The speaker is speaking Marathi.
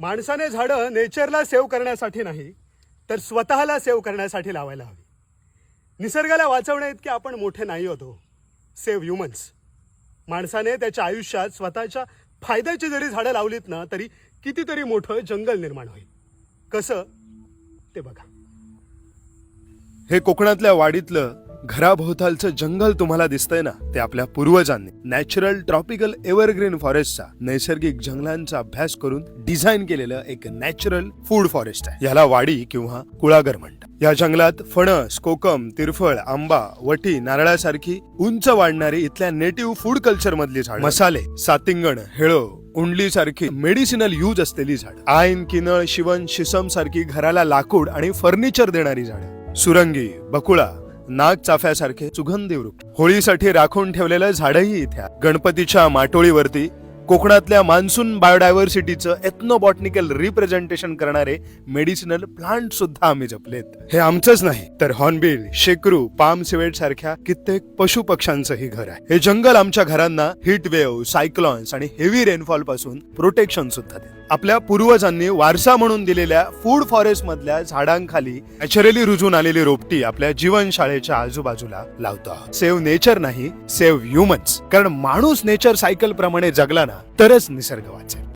माणसाने झाडं नेचरला सेव्ह करण्यासाठी नाही तर स्वतःला सेव्ह करण्यासाठी लावायला हवी. निसर्गाला वाचवण्या इतके आपण मोठे नाही होतो. Save humans. माणसाने त्याच्या आयुष्यात स्वतःच्या फायद्याची जरी झाडं लावलीत ना तरी कितीतरी मोठं जंगल निर्माण होईल. कसं ते बघा. हे कोकणातल्या वाडीतलं घराभोवतालचं जंगल तुम्हाला दिसतंय ना, ते आपल्या पूर्वजांनी नॅचरल ट्रॉपिकल एव्हरग्रीन फॉरेस्टचा, नैसर्गिक जंगलांचा अभ्यास करून डिझाईन केलेलं एक नॅचरल फूड फॉरेस्ट आहे. याला वाडी किंवा कुळागर म्हणतात. या जंगलात फणस, कोकम, तिरफळ, आंबा, वटी, नारळासारखी उंच वाढणारी इथल्या नेटिव्ह फूड कल्चर मधली झाड, मसाले, सातिंगण, हेळो, उंडली सारखी मेडिसिनल यूज असलेली झाड, आईन, किनळ, शिवण, शिसम सारखी घराला लाकूड आणि फर्निचर देणारी झाड, सुरंगी, बकुळा, नाग चाफ्यासारखे सुगंधी वृक्ष, होळीसाठी राखून ठेवलेलं झाडही इथे. गणपतीच्या माटोळीवरती कोकणातल्या मान्सून बायोडायव्हर्सिटीचं एथनोबॉटनिकल रिप्रेझेंटेशन करणारे मेडिसिनल प्लांट सुद्धा आम्ही जपलेत. हे आमचंच नाही तर हॉर्नबिल, शेकरू, पाम सिवेट सारख्या कित्येक पशु पक्ष्यांचंही घर आहे. हे जंगल आमच्या घरांना हीट वेव्ह, सायक्लॉन्स आणि हेवी रेनफॉल पासून प्रोटेक्शन सुद्धा देते. आपल्या पूर्वजांनी वारसा म्हणून दिलेल्या फूड फॉरेस्ट मधल्या झाडांखाली नॅचरली रुजून आलेली रोपटी आपल्या जीवनशाळेच्या आजूबाजूला लावतो आहोत. सेव्ह नेचर नाही, सेव्ह ह्युमन्स. कारण माणूस नेचर सायकल प्रमाणे जगला ना तरच निसर्ग वाचेल.